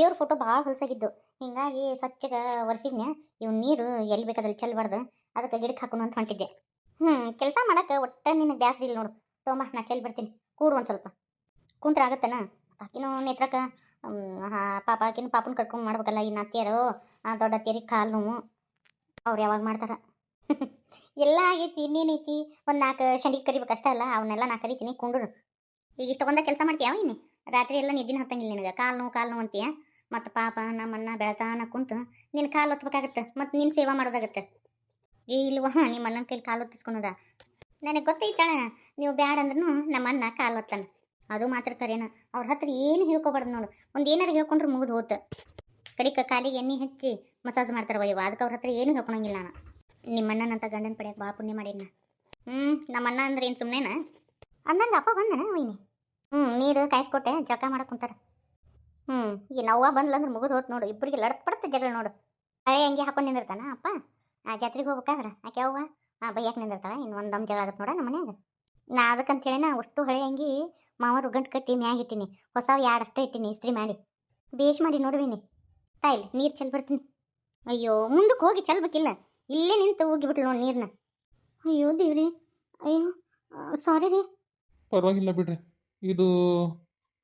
ದೇವ್ರ ಫೋಟೋ ಭಾಳ ಹೊಲಸಾಗಿದ್ದು. ಹಿಂಗಾಗಿ ಸ್ವಚ್ಛಗೆ ಒರೆಸಿದ್ನ್ಯಾ. ಇವ್ ನೀರು ಎಲ್ಲಿ ಬೇಕಾದಲ್ಲಿ ಚೆಲ್ಬಾರ್ದು, ಅದಕ್ಕೆ ಗಿಡಕ್ಕೆ ಹಾಕೋಣ ಅಂತ ಹೊಂಟಿದ್ದೆ. ಕೆಲಸ ಮಾಡಕ್ಕೆ ಒಟ್ಟ ನಿನಗೆ ಬ್ಯಾಸ್ರ ಇಲ್ಲ ನೋಡು. ತೊಂಬ ನಾ ಚೆಲ್ಲಿ ಬರ್ತೀನಿ. ಕೂಡು ಒಂದು ಸ್ವಲ್ಪ. ಕುಂತ್ರ ಆಗತ್ತನ? ಆಕಿನೂ ನೇತ್ರಕ್ಕ ಪಾಪ ಆಕಿನ ಪಾಪನ ಕಟ್ಕೊಂಡು ಮಾಡ್ಬೇಕಲ್ಲ. ಇನ್ನು ಅತ್ತಿಯರು ದೊಡ್ಡ ಅತ್ತಿಯರಿಗೆ ಕಾಲು ನೋವು, ಅವ್ರು ಯಾವಾಗ ಮಾಡ್ತಾರ? ಎಲ್ಲ ಆಗೈತಿ, ಇನ್ನೇನೈತಿ? ಒಂದು 4 ಶಂಡಿಗೆ ಕರಿಬೇಕಷ್ಟ ಅಲ್ಲ, ಅವನ್ನೆಲ್ಲ ನಾ ಕರಿತೀನಿ. ಕುಂಡ್ರು. ಈಗ ಇಷ್ಟೊಂದ ಕೆಲಸ ಮಾಡ್ತೀಯಾವ ಇನ್ನು? ರಾತ್ರಿ ಎಲ್ಲ ನಿದ್ದಿನ ಹತ್ತಂಗಿಲ್ಲ ನಿನಗೆ. ಕಾಲು ನೋವು ಅಂತೀಯ. ಮತ್ತು ಪಾಪ ನಮ್ಮನ್ನ ಬೆಳತಾನ ಕುಂತು ನಿನ್ನ ಕಾಲು ಹೊತ್ಬೇಕಾಗತ್ತೆ, ಮತ್ತು ನಿನ್ನ ಸೇವಾ ಮಾಡೋದಾಗತ್ತೆ. ಇಲ್ವ ನಿಮ್ಮ ಅಣ್ಣನ ಕೈಲಿ ಕಾಲು ಹೊತ್ತಿಸ್ಕೊಳೋದ? ನನಗೆ ಗೊತ್ತೈತಾಳ, ನೀವು ಬ್ಯಾಡ ಅಂದ್ರೂ ನಮ್ಮ ಅಣ್ಣ ಕಾಲು ಹೊತ್ತಾನ. ಅದು ಮಾತ್ರ ಕರೇನ. ಅವ್ರ ಹತ್ರ ಏನು ಹೇಳ್ಕೊಬಾರ್ದು ನೋಡು. ಒಂದು ಏನಾರು ಹೇಳ್ಕೊಂಡ್ರೆ ಮುಗಿದು ಹೋತು. ಕಡಿಕ ಕಾಲಿಗೆ ಎಣ್ಣೆ ಹಚ್ಚಿ ಮಸಾಜ್ ಮಾಡ್ತಾರವ ಇವ. ಅದಕ್ಕೆ ಅವ್ರ ಹತ್ರ ಏನು ಹೇಳ್ಕೊಳಂಗಿಲ್ಲ ನಾನು. ನಿಮ್ಮ ಅಣ್ಣನಂತ ಗಂಡನ ಪಡೆಯಕ್ಕೆ ಭಾಳ ಪುಣ್ಯ ಮಾಡೀನಿ. ನಮ್ಮ ಅಣ್ಣ ಅಂದ್ರೆ ಏನು ಸುಮ್ಮನೆನ? ಅಂದಂಗೆ ಅಪ್ಪ ಬಂದನ ವೈನಿ? ನೀರು ಕಾಯಿಸ್ಕೊಟ್ಟೆ, ಜಳಕ ಮಾಡಕ್ಕೆ ಕುಂತಾರ. ಈ ನವ್ವ ಬಂದ್ಲಂದ್ರೆ ಮುಗಿದು ಹೋತ್ ನೋಡು. ಇಬ್ಬರಿಗೆ ಲಡ್ಪಡ್ತ ಜಗಳ ನೋಡು. ಹಳೆ ಅಂಗಿ ಹಾಕೊಂಡು ನಿಂದಿರ್ತಾನ ಅಪ್ಪ. ಜಾತ್ರೆಗೆ ಹೋಗ್ಬೇಕಾದ್ರೆ ಆಕೆ ಅವ್ವ ಬೈಯಾಕೆ ನಿಂದಿರ್ತಾಳೆ. ಇನ್ನು ಒಂದು ದಮ್ ಜಗಳ ಆಗತ್ತೆ ನೋಡ ನಮ್ಮ ಮನ್ಯಾಗ. ನಾ ಅದಕ್ಕಂತ ಹೇಳಿ ಅಷ್ಟು ಹಳೆ ಅಂಗಿ ಮಾವರು ಗಂಟು ಕಟ್ಟಿ ಮ್ಯಾಗ ಇಟ್ಟಿನಿ. ಹೊಸವು 2 ಅಷ್ಟೇ ಇಟ್ಟಿನಿ ಇಸ್ತ್ರಿ ಮಾಡಿ. ಬೇಷ್ ಮಾಡಿ ನೋಡುವೀನಿ. ತಾಯಿಲಿ ನೀರು ಚೆಲ್ಲಿ ಬರ್ತೀನಿ. ಅಯ್ಯೋ ಮುಂದಕ್ಕೆ ಹೋಗಿ ಚೆಲ್ಬೇಕಿಲ್ಲ, ಇಲ್ಲೇ ನಿಂತು ಹೋಗಿಬಿಟ್ಲು ನೋಡಿ ನೀರನ್ನ. ಅಯ್ಯೋ ದೇವ್ರಿ, ಅಯ್ಯೋ ಸಾರಿ ರೀ. ಪರವಾಗಿಲ್ಲ ಬಿಡ್ರಿ. ಇದು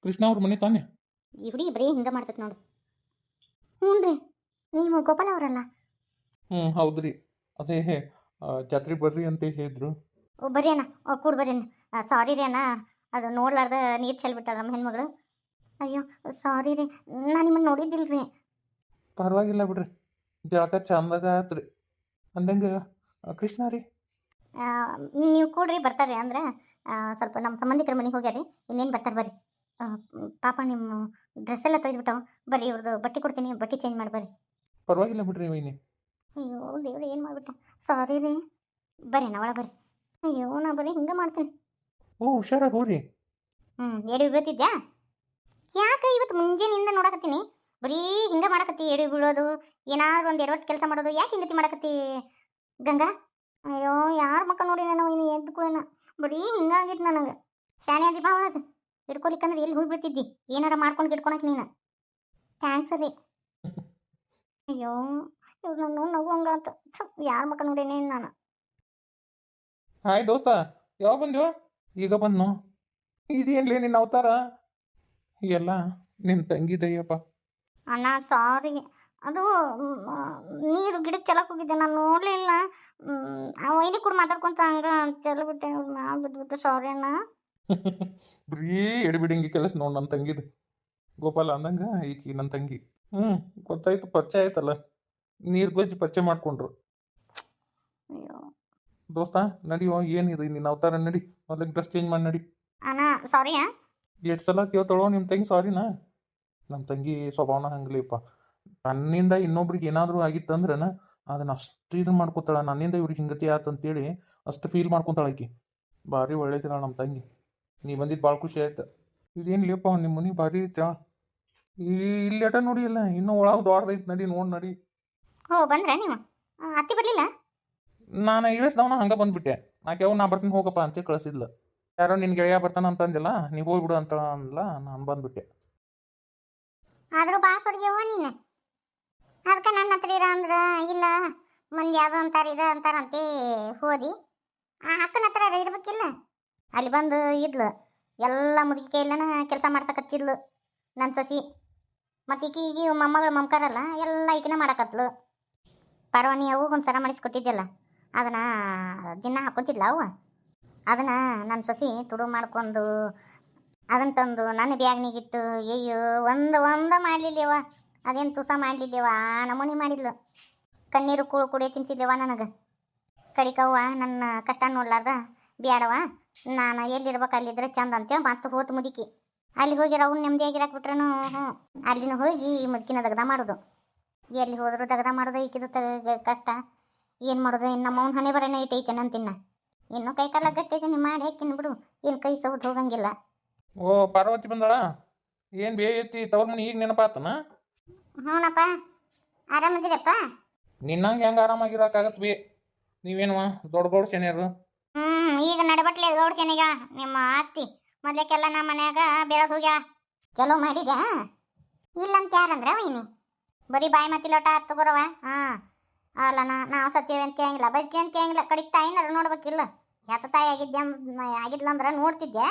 ಕೃಷ್ಣ ಅವ್ರ ಮನೆ ತಾನೇ? ಈ ಹುಡುಗಿ ಬರೀ ಹಿಂಗೆ ಮಾಡ್ತೈತೆ ನೋಡು. ಹ್ಞೂ ರೀ, ನೀವು ಗೋಪಾಲ ಅವರಲ್ಲ? ಹೌದ್ರಿ. ಅದೇ ಜಾತ್ರೆ ಬರ್ರಿ ಅಂತ ಹೇಳಿದ್ರು. ಬರ್ರಿ ಅಣ್ಣ, ಕೂಡ ಬರ್ರಿ ಅಣ್ಣ. ಸಾರಿ ರೀ ಅಣ್ಣ, ಅದು ನೋಡ್ಲಾರ್ದ ನೀರು ಚೆಲ್ಬಿಟ್ಟಾಳ ನಮ್ಮ ಹೆಣ್ಮಗಳು. ಅಯ್ಯೋ ಸಾರಿ ರೀ, ನಾನು ನಿಮ್ಮನ್ನು ನೋಡಿದ್ದಿಲ್ಲ ರೀ. ಪರವಾಗಿಲ್ಲ ಬಿಡ್ರಿ, ಜಳಕ ಚಂದಾಗ ಆತ್ರಿ. ಅಂದಂಗೆ ಕೃಷ್ಣ ರೀ? ನೀವು ಕೂಡ್ರಿ, ಬರ್ತಾರೆ ಅಂದ್ರೆ ಸ್ವಲ್ಪ ನಮ್ಮ ಸಂಬಂಧಿಕರ ಮನೆಗೆ ಹೋಗ್ಯಾರಿ. ಇನ್ನೇನು ಬರ್ತಾರೆ ಬರ್ರಿ. ಪಾಪ ನಿಮ್ಮ ಡ್ರೆಸ್ ಎಲ್ಲ ತೊಯ್ದುಬಿಟ್ಟವು. ಬರ್ರಿ, ಇವ್ರದ್ದು ಬಟ್ಟೆ ಕೊಡ್ತೀನಿ, ಬಟ್ಟೆ ಚೇಂಜ್ ಮಾಡಿ ಬರ್ರಿ. ಪರವಾಗಿಲ್ಲ ಬಿಡ್ರಿ ವೈನಿ. ಅಯ್ಯೋ ದೇವ್ರು, ಏನು ಮಾಡಿಬಿಟ್ಟೆ. ಸಾರಿ ರೀ. ಬರ್ರಿ ನಾ ಒಳಗೆ ಬರ್ರಿ. ಅಯ್ಯೋ ನಾ ಬರೀ ಹಿಂಗೆ ಮಾಡ್ತೀನಿ. ಓ ಹುಷಾರಾಗಿ ಹೋಗ್ರಿ. ಎಡಿ ಬೀಳ್ತಿದ್ಯಾ? ಯಾಕೆ ಇವತ್ತು ಮುಂಜಾನೆಯಿಂದ ನೋಡಕತ್ತೀನಿ ಬರೀ ಹಿಂಗೆ ಮಾಡಕತ್ತಿ. ಎಡಿ ಬೀಳೋದು, ಏನಾದ್ರು ಒಂದು ಎಡವಟ್ಟು ಕೆಲಸ ಮಾಡೋದು, ಯಾಕೆ ಹಿಂಗತಿ ಮಾಡಕತ್ತಿ ಗಂಗಾ? ಅಯ್ಯೋ ಯಾರ ಮಕ್ಕ ನೋಡಿ ನಾನು ಇನ್ನು ಎದ್ದು ಕೂಡೇನ ಬರೀ ಹಿಂಗಾಗಿತ್ತು ನನಗೆ. ಶಾಣೆ ಅದಿ ಬಾ ಒಳಗೆ. ಹಿಡ್ಕೊಲಿಕ್ಕಂದ್ರೆ ಎಲ್ಲಿ ಹೋಗಿ ಬಿಡ್ತಿದ್ದಿ? ಏನಾರ ಮಾಡ್ಕೊಂಡು ಹಿಡ್ಕೊಳಕ್ಕೆ ನೀನು. ಥ್ಯಾಂಕ್ಸ್ ರೀ. ಅಯ್ಯೋ ಇವ್ರು ನಾನು ನಗು ಹಂಗಾತ. ಯಾರ ಮಕ್ಕ ನೋಡೇನೆ ನಾನು. ಹಾಯ್ ದೋಸ್ತ, ಯಾವ ಬಂದ್ಯೋ? ಈಗ ಬಂದ್ನು. ಇದೇನ್ಲೇ ನಿನ್ನ ಅವತಾರ? ಎಲ್ಲ ನಿನ್ನ ತಂಗಿದಯ್ಯಪ್ಪ. ಅಣ್ಣ ಸಾರಿ, ಅದು ನೀರು ಗಿಡಕ್ಕೆ ಚೆಲ್ಲಕ್ಕೆ ಹೋಗಿದ್ದೆ, ನಾನು ನೋಡಲಿಲ್ಲ. ಆ ವೈನಿ ಕೂಡ ಮಾತಾಡ್ಕೊಂತ ಹಂಗೆ ಚೆಲ್ಬಿಟ್ಟೆ, ನಾ ಬಿದ್ದುಬಿಟ್ಟು. ಸಾರಿ ಅಣ್ಣ. ಬರೀ ಎಡಿಬಿಡಂಗಿ ಕೆಲಸ ನೋಡಿ ನನ್ನ ತಂಗಿದು. ಗೋಪಾಲ ಅಂದಂಗೆ ಈಕಿ ನನ್ನ ತಂಗಿ. ಗೊತ್ತಾಯ್ತು, ಪರಿಚಯ ಆಯ್ತಲ್ಲ. ನೀರು ಗೊಜ್ಜಿ ಪರಿಚಯ ಮಾಡ್ಕೊಂಡ್ರು. ಅಯ್ಯೋ ದೋಸ್ತ ನಡಿಯೋ, ಏನಿದು ನಿನ್ನ ಅವತಾರ? ನಡಿ, ಮೊದಲಿಗೆ ಡ್ರೆಸ್ ಚೇಂಜ್ ಮಾಡಿ ನಡಿ. ಅಣ್ಣ ಸಾರಿ. ಎಷ್ಟು ಸಲ ಕೇಳ್ತಾಳೋ ನಿಮ್ಮ ತಂಗಿ ಸಾರಿನಾ? ನಮ್ಮ ತಂಗಿ ಸ್ವಭಾವನ ಹಂಗಲಿಪ್ಪ. ನನ್ನಿಂದ ಇನ್ನೊಬ್ರಿಗೆ ಏನಾದರೂ ಆಗಿತ್ತಂದ್ರನ ಅದನ್ನ ಅಷ್ಟು ಇದನ್ನ ಮಾಡ್ಕೊತಾಳ. ನನ್ನಿಂದ ಇವ್ರಿಗೆ ಹಿಂಗತಿ ಆತಂತೇಳಿ ಅಷ್ಟು ಫೀಲ್ ಮಾಡ್ಕೊತಾಳ ಆಕಿ. ಭಾರಿ ಒಳ್ಳೇದಿಲ್ಲ ನಮ್ಮ ತಂಗಿ. ನೀ ಬಂದಿದ್ದು ಭಾಳ ಖುಷಿ ಆಯ್ತು. ಇದೇನು ಲೇಪ ನಿಮ್ಮ ಮನೆ ಭಾರಿ ಐತೆ. ಇಲ್ಲಿ ಅಟ ನೋಡಿ, ಇಲ್ಲ ಇನ್ನೂ ಒಳಗೆ ದೊಡ್ಡದೈತೆ. ನಡಿ ನೋಡಿ ನಡಿ. ಬಂದ್ರೆ ನೀವು ಅತ್ತಿ ಬರಲಿಲ್ಲ? ನಾನು ಇಳಿಸ್ದವನ ಹಂಗೆ ಬಂದ್ಬಿಟ್ಟೆ. ಆಕೆ ನಾ ಬರ್ತೀನಿ ಹೋಗಪ್ಪ ಅಂತ ಕಳಿಸಿದ್ಲ. ಯಾರೋ ನಿನ್ನ ಗೆಳೆಯ ಬರ್ತಾನ ಅಂತಂದಿಲ್ಲ, ನೀವು ಹೋಗ್ಬಿಡು ಅಂತ ಅಂದ್ಲ. ನಾನು ಬಂದ್ಬಿಟ್ಟೆ. ಆದರೂ ಭಾಳ ಸೊರ್ಗ್ಯವ ನೀನು. ಅದಕ್ಕೆ ನನ್ನ ಹತ್ರ ಇರ ಅಂದ್ರೆ ಇಲ್ಲ, ಮಂದಿ ಯಾವುದೋ ಅಂತಾರೆ ಇದು ಅಂತಾರಂತೆ ಹೋದಿ. ಆ ಅಕ್ಕನ ಹತ್ರ ಇರ್ಬೇಕಿಲ್ಲ. ಅಲ್ಲಿ ಬಂದು ಇದ್ಲು, ಎಲ್ಲ ಮುದುಕಿ ಕೈಲನ ಕೆಲಸ ಮಾಡ್ಸಕತ್ತಿದ್ಲು ನನ್ನ ಸೊಸಿ. ಮತ್ತು ಈಕಿ ಮೊಮ್ಮಗಳು ಮಮ್ಕಾರಲ್ಲ, ಎಲ್ಲ ಈಕಿನ ಮಾಡಕತ್ಲು. ಪರವಾನಿ ಅವು ಒಂದು ಸರ ಮಾಡಿಸ್ಕೊಟ್ಟಿದ್ದೆಲ್ಲ, ಅದನ್ನು ದಿನ ಹಾಕ್ಕೊತಿದ್ಲ ಅವು. ಅದನ್ನು ನನ್ನ ಸೊಸಿ ತುಡು ಮಾಡ್ಕೊಂಡು ಅದನ್ನು ತಂದು ನನ್ನ ಬ್ಯಾಗ್ನಿಗಿಟ್ಟು, ಅಯ್ಯೋ ಒಂದು ಮಾಡಲಿಲ್ಲವ. ಅದೇನು ತುಸ ಮಾಡಲಿಲ್ಲವ, ಆ ನಮೂನಿ ಮಾಡಿದ್ಲು. ಕಣ್ಣೀರು ಕೂಳು ಕುಡಿಯೋ ತಿನ್ಸಿದ್ಲವ ನನಗೆ. ಕಡಿಕವ್ವ ನನ್ನ ಕಷ್ಟ ನೋಡ್ಲಾರ್ದ ಬ್ಯಾಡವ, ನಾನು ಎಲ್ಲಿರ್ಬೇಕು ಅಲ್ಲಿದ್ರೆ ಚಂದ ಅಂತೇಳಿ ಮತ್ತೆ ಹೋತು ಮುದುಕಿ. ಅಲ್ಲಿ ಹೋಗಿರ ಅವ್ನು ನೆಮ್ಮದಿಯಾಗಿರಾಕ್ ಬಿಟ್ರೂ ಅಲ್ಲಿನ ಹೋಗಿ ಈ ಮುದುಕಿನ ದಗದ ಮಾಡೋದು. ಎಲ್ಲಿ ಹೋದರೂ ದಗದ ಮಾಡೋದು. ಈಕಿದು ಕಷ್ಟ ಏನು ಮಾಡೋದು? ಇನ್ನು ನಮ್ಮವ್ನ ಹಣೆ ಬರನೇ ಇಟ್ಟೈತೆ ಅಂತಿನ್ನ. ಇನ್ನು ಕೈ ಕಾಲ ಗಟ್ಟಿದ್ದೀನಿ, ಮಾಡಿ ಹಾಕಿನ ಬಿಡು. ಏನು ಕೈ ಸೌದು ಹೋಗಂಗಿಲ್ಲ. ಓ ಪಾರ್ವತಿ ಬಂದಳ? ಏನು ಬೇ ಐತಿ ತವ್ರ ಮನೆ ಈಗ ನೆನಪಾತನ? ಹ್ಞೂನಪ್ಪ, ಆರಾಮದಿರಪ್ಪ? ನಿನ್ನಂಗೆ ಹೆಂಗೆ ಆರಾಮಾಗಿರೋಕ್ಕಾಗತ್ತೆ ಬೇ? ನೀವೇನುವ ದೊಡ್ಡ ಶನಿಯರು? ಈಗ ನಡಬಟ್ಲೆ ಗೌಡ ಶನಿಗ ನಿಮ್ಮ ಅತ್ತಿ. ಮೊದ್ಲೇಕೆಲ್ಲ ನಮ್ಮ ಮನ್ಯಾಗ ಬೆಳಗ್ಗೆ ಹೋಗ್ಯಾಳ. ಚಲೋ ಮಾಡಿದ್ಯಾ? ಇಲ್ಲಂತ ಯಾರಂದ್ರ ವೈನಿ ಬರೀ ಬಾಯಿ ಮತ್ತಿಲೋಟ ಹತ್ತು ಬರವ ಹಾಂ ಅಲ್ಲ ನಾವು ಸತ್ಯವೆ ಅಂತ ಕೇಳಂಗಿಲ್ಲ ಬದುಕಿ ಅಂತ ಕೇಳಂಗಿಲ್ಲ ಕಡಿಗೆ ತಾಯಿನಾರು ನೋಡ್ಬೇಕಿಲ್ಲ ಯಾತ ತಾಯಿ ಆಗಿದ್ಲಂದ್ರೆ ನೋಡ್ತಿದ್ದೆ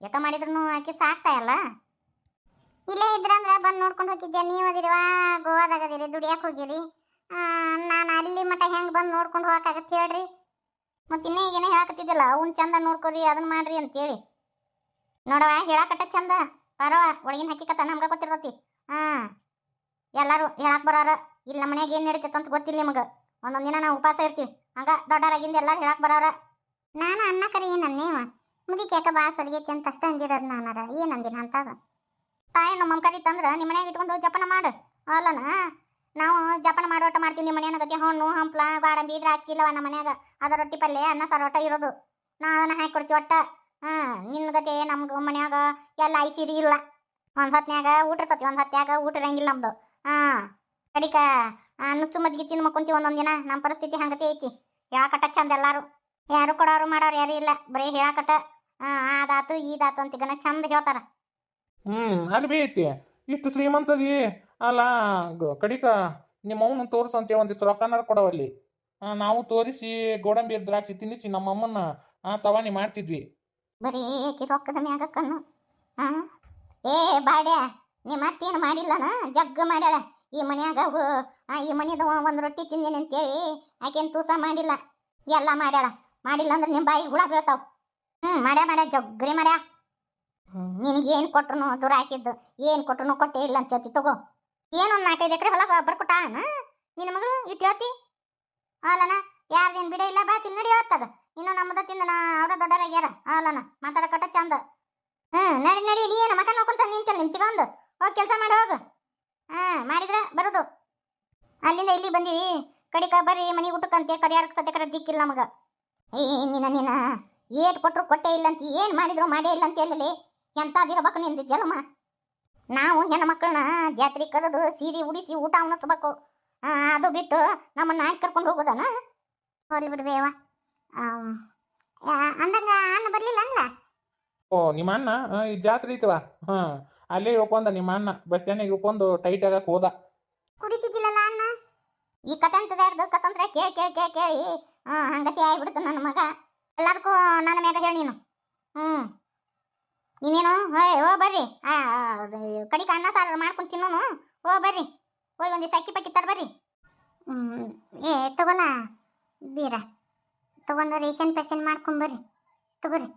ಎಟ ಮಾಡಿದ್ರು ಆಕಿ ಸಾಕ್ತಾಯಲ್ಲ ಇಲ್ಲೇ ಇದ್ರಂದ್ರೆ ಬಂದು ನೋಡ್ಕೊಂಡು ಹೋಗಿದ್ದೆ ನೀವು ಅದಿರಿವಾ ಗೋವಾದಾಗದಿರಿ ದುಡಿಯಕ್ಕೆ ಹೋಗಿರಿ ನಾನು ಅಲ್ಲಿ ಮಠ ಹೆಂಗೆ ಬಂದು ನೋಡ್ಕೊಂಡು ಹೋಗಕ್ಕಾಗತ್ತೆ ಹೇಳ್ರಿ ಮತ್ತು ಇನ್ನೇ ಈಗೇನೆ ಹೇಳಕತ್ತಿದ್ದಿಲ್ಲ ಅವ್ನು ಚಂದ ನೋಡ್ಕೊರಿ ಅದನ್ನ ಮಾಡ್ರಿ ಅಂತೇಳಿ ನೋಡವ ಹೇಳಕಟ್ಟ ಚಂದ ಬರವ ಒಳಗಿನ ಹಕ್ಕಿಕತ್ತ ನಮ್ಗೆ ಗೊತ್ತಿರ್ತತಿ ಹಾಂ ಎಲ್ಲರೂ ಹೇಳಕ್ಕೆ ಬರೋರ ಇಲ್ಲಿ ನಮ್ಮ ಮನೆಯಾಗ ಏನು ನಡೀತೈತೆ ಅಂತ ಗೊತ್ತಿಲ್ಲ ನಿಮಗೆ ಒಂದೊಂದು ದಿನ ನಾವು ಉಪವಾಸ ಇರ್ತೀವಿ ಹಂಗ ದೊಡ್ಡವರಾಗಿಂದ ಎಲ್ಲರೂ ಹೇಳಕ್ಕೆ ಬರೋರ ನಾನು ಅನ್ನ ಕರಿ ಏನಂದೇವ ಮುದಿಕೆ ಯಾಕೆ ಭಾಳ ಸೊಲಿಗೈತಿ ಅಂತ ಅಷ್ಟ ಅಂದಿರೋದು ನಾನಾರ ಏನಂದಿನ ಅಂತದ ತಾಯಿ ನಮ್ಮಮ್ಮ ಕರಿತಂದ್ರೆ ನಿಮ್ಮ ಮನ್ಯಾಗ ಇಟ್ಕೊಂಡು ಜಪನ ಮಾಡು ಅಲ್ಲನ ನಾವು ಜಪನ ಮಾಡೋಟ ಮಾಡ್ತೀವಿ ನಿಮ್ಮ ಮನೆಯ ಗತಿ ಹಣ್ಣು ಹಂಪ್ಲ ಗಾಡಂಬಿ ಇದ್ರೆ ಹಾಕಿಲ್ಲವ ನಮ್ಮ ಮನ್ಯಾಗ ಅದ ರೊಟ್ಟಿ ಪಲ್ಯ ಅನ್ನ ಸರೋಟ ಇರೋದು ನಾ ಅದನ್ನ ಹಾಕಿ ಕೊಡ್ತೀವಿ ಒಟ್ಟ ನಿನ್ನ ಗತಿ ನಮ್ಗೆ ಮನ್ಯಾಗ ಎಲ್ಲ ಐಸಿರಿ ಇಲ್ಲ ಒಂದು ಹೊತ್ನ್ಯಾಗ ಊಟ ಇರ್ತತಿ ಒಂದು ಹೊತ್ನ್ಯಾಗ ಊಟ ಇರಂಗಿಲ್ಲ ನಮ್ದು ಕಡಿಕ ನುಚ್ಚು ಮಜ್ಜಿಗೆ ತಿಂದು ಮಕ್ಕೊಂತೀವಿ ಒಂದೊಂದು ದಿನ ನಮ್ಮ ಪರಿಸ್ಥಿತಿ ಹಂಗತಿ ಐತಿ ಹೇಳಕಟ್ಟ ಚಂದ ಎಲ್ಲಾರು ಯಾರು ಕೊಡೋರು ಮಾಡೋರು ಯಾರು ಇಲ್ಲ ಬರೀ ಹೇಳಕಟ್ಟ ಅದಾತು ಈದಾತು ಅಂತ ಗಣ ಚಂದ ಹೇಳ್ತಾರ ಅಲ್ಲಿ ಬಿ ಐತಿ ಇಷ್ಟು ಶ್ರೀಮಂತದಿ ಅಲ್ಲ ಕಡಿಕ ನಿಮ್ಮ ಅವನು ತೋರಿಸಂತೆ ಒಂದಿಷ್ಟು ರೊಕ್ಕನಾರ ಕೊಡವಲ್ಲಿ ನಾವು ತೋರಿಸಿ ಗೋಡಂಬಿ ದ್ರಾಕ್ಷಿ ತಿನ್ನಿಸಿ ನಮ್ಮ ಅಮ್ಮನ್ನ ತವಾಣಿ ಮಾಡ್ತಿದ್ವಿ ಬರೀ ಏಕಿ ರೊಕ್ಕದ ಮ್ಯಾಗ ಕಣ್ಣು ಏ ಬಾಡ್ಯ ನಿಮ್ಮ ಅತ್ತೇನು ಮಾಡಿಲ್ಲನ ಜಗ್ಗ ಮಾಡ್ಯಾಳ ಈ ಮನ್ಯಾಗ ಈ ಮನೆದ ಒಂದು ರೊಟ್ಟಿ ತಿಂದೇನೆ ಅಂತೇಳಿ ಆಕೇನು ತೂಸ ಮಾಡಿಲ್ಲ ಎಲ್ಲ ಮಾಡ್ಯಾಳ ಮಾಡಿಲ್ಲ ಅಂದ್ರೆ ನಿಮ್ಮ ಬಾಯಿಗೆ ಹುಳ ಬೀಳ್ತಾವ ಮಾಡ್ಯಾ ಜಗ್ಗರಿ ಮಾಡ್ಯಾ ನಿನಗೆ ಏನು ಕೊಟ್ರು ದೂರ ಹಾಕಿದ್ದು ಏನು ಕೊಟ್ರು ಕೊಟ್ಟೆ ಇಲ್ಲ ಅಂತ ಹೇಳ್ತಿ ತಗೋ ಏನೊಂದು 4-5 ಎಕರೆ ಹೊಲ ಬರ್ಕೊಟ್ಟ ನಿನ್ನ ಮಗಳು ಇಟ್ಟು ಹೇಳ್ತಿ ಅಲ್ಲನ ಯಾರ್ದೇನು ಬಿಡ ಇಲ್ಲ ಬಾಚಿ ನಡಿ ಹೇಳ್ತದ ಇನ್ನು ನಮ್ಮದ ತಿಂದ ಅವ್ರ ದೊಡ್ಡರಾಗ್ಯಾರ ಅಲ್ಲನ ಮಾತಾಡಕಟ್ಟ ಚಂದ ನಡಿ ನೀ ಏನು ಮಕ ನೋಡ್ಕೊಂತ ನಿಂತಲ್ಲ ನಿಂತ್ಕೊಂಡು ಹೋಗಿ ಕೆಲಸ ಮಾಡಿ ಹೋಗು ಮಾಡಿದ್ರೆ ಬರೋದು ಅಲ್ಲಿಂದ ಇಲ್ಲಿ ಬಂದೀವಿ ಕಡಿಕ ಬರ್ರಿ ಮನೆ ಊಟಕ್ಕಂತೆ ಕರಿಯಾರಕ್ಕೆ ಸತ್ಯ ಕರ ದಿಕ್ಕಿಲ್ಲ ನಮಗ ನೀನ ಏಟ್ ಕೊಟ್ಟರು ಕೊಟ್ಟೆ ಇಲ್ಲ ಅಂತ ಏನು ಮಾಡಿದ್ರು ಮಾಡೇ ಇಲ್ಲ ಅಂತ ಹೇಳಲಿ ಎಂಥದಿರಬೇಕು ನಿಂದು ಜನ್ಮ ನಾವು ಹೆಣ್ಣು ಮಕ್ಕಳನ್ನ ಜಾತ್ರೆ ಕರೆದು ಸೀರೆ ಉಡಿಸಿ ಊಟ ಉಣಿಸ್ಬೇಕು ಅದು ಬಿಟ್ಟು ನಮ್ಮನ್ನ ನಾಯಿ ಕರ್ಕೊಂಡು ಹೋಗೋದನ ಹೋಗ್ಲಿ ಬಿಡ್ಬೇವ ಅಂದಂಗ ಅನ್ನ ಬರಲಿಲ್ಲ ಅಲ್ಲ ಓ ನಿಮ್ಮ ಅಣ್ಣ ಈ ಜಾತ್ರೆ ಐತವ ಅಲ್ಲೇ ಇಳ್ಕೊಂಡ ನಿಮ್ಮ ಅಣ್ಣ ಬಸ್ ಸ್ಟ್ಯಾಂಡಿಗೆ ಇಳ್ಕೊಂಡು ಟೈಟ್ ಆಗಕ್ಕೆ ಹೋದ ಕುಡಿತಿದ್ದಿಲ್ಲಲ್ಲ ಅಣ್ಣ ಈ ಕತಂತ್ರದಾರ್ದು ಕತಂತ್ರ ಕೇಳಿ ಹಂಗತಿ ಆಗ್ಬಿಡ್ತು ನನ್ನ ಮಗ ಎಲ್ಲದಕ್ಕೂ ನನ್ನ ಮ್ಯಾಗ ಹೇಳಿ ನೀನು ನೀನೇನು ಓ ಬರ್ರಿ ಕಡಿಕ ಅನ್ನ ಸಾರು ಮಾಡ್ಕೊಂಡು ತಿನ್ನೋನು ಓ ಬರ್ರಿ ಹೋಗಿ ಒಂದು ಅಕ್ಕಿ ಪಕ್ಕಿ ತರ ಬರ್ರಿ ತಗೋಲ್ಲ ಬೀರ ತಗೊಂಡು ರೇಷನ್ ಪೇಷನ್ ಮಾಡ್ಕೊಂಡು ಬರ್ರಿ ತಗೋರಿ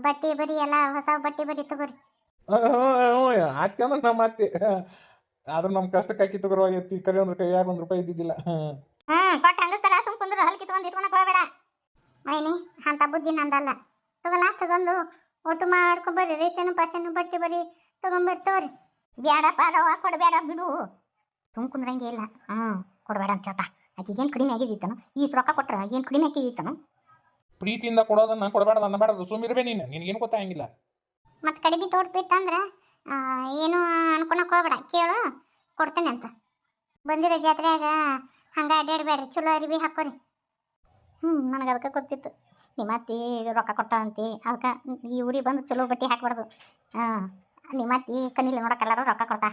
ಬಟ್ಟೆ ಬರಿ ಎಲ್ಲ ಹೊಸ ಬಟ್ಟೆ ಬರಿ ತಗೋರಿ ಆಚೆ ನಮ್ಮ ಅತ್ತೆ ಆದ್ರೆ ನಮ್ಮ ಕಷ್ಟಕ್ಕೆ ಹಾಕಿ ತಗೋರು ಎತ್ತಿ ಕರಿ ಒಂದು ಕೈಯಾಗ ₹1 ಇದ್ದಿದ್ದಿಲ್ಲ ಕೊಟ್ಟು ಹಂಗಸ್ತಾರ ಸುಮ್ ಕುಂದ್ರು ಹಲ್ಕಿ ತಗೊಂಡು ಇಸ್ಕೊಳಕ್ ಹೋಗ್ಬೇಡ ಐನಿ ಅಂತ ಬುದ್ಧಿ ನಂದಲ್ಲ ತಗೋಲ್ಲ ತಗೊಂಡು ಒಟ್ಟು ಮಾಡ್ಕೊಬರ್ರಿ ರೇಷನ್ ಪಸನ್ ಬಟ್ಟೆ ಬರಿ ತಗೊಂಬರ್ರಿ ತಗೋರಿ ಬ್ಯಾಡಪ್ಪ ಅದವ ಕೊಡಬೇಡ ಬಿಡು ಸುಮ್ ಕುಂದ್ರಂಗೆ ಇಲ್ಲ ಕೊಡಬೇಡ ಅಂತ ಹೇಳ್ತಾ ಆಕಿಗೇನು ಕಡಿಮೆ ಆಗಿದ್ದಿತ್ತನು ಈ ರೊಕ್ಕ ಕೊಟ್ರ ಏನು ಕಡಿಮೆ ಆಗಿದ್ದಿತ್ತನು ಪ್ರೀತಿಯಿಂದ ಕೊಡೋದನ್ನ ಕೊಡಬೇಡ ಅನ್ನಬೇಡದು ಸುಮ್ಮಿರ್ಬೇ ನಿನಗೇನು ಗೊತ್ತಾಗಿಲ್ಲ ಮತ್ತೆ ಕಡಿಮೆ ತೋಡ್ಬಿಟ್ಟಂದ್ರೆ ಏನು ಅನ್ಕೊಳಕ್ ಹೋಗ್ಬೇಡ ಕೇಳು ಕೊಡ್ತೇನೆ ಅಂತ ಬಂದಿರೋ ಜಾತ್ರೆಯಾಗ ಹಂಗೆ ಅಡ್ಡಾಡ್ಬೇಡ್ರಿ ಚಲೋ ಅರಿವಿ ಹಾಕೋರಿ ನನಗೆ ಅದಕ್ಕೆ ಗೊತ್ತಿತ್ತು ನಿಮ್ಮ ಅತ್ತಿ ರೊಕ್ಕ ಕೊಟ್ಟ ಅಂತಿ ಅದಕ್ಕೆ ಈ ಊರಿಗೆ ಬಂದು ಚಲೋ ಬಟ್ಟೆ ಹಾಕ್ಬಾರ್ದು ನಿಮ್ಮ ಅತ್ತಿ ಕಣ್ಣಿಲ್ಲ ನೋಡಕ್ಕೆಲ್ಲರೂ ರೊಕ್ಕ ಕೊಡ್ತಾ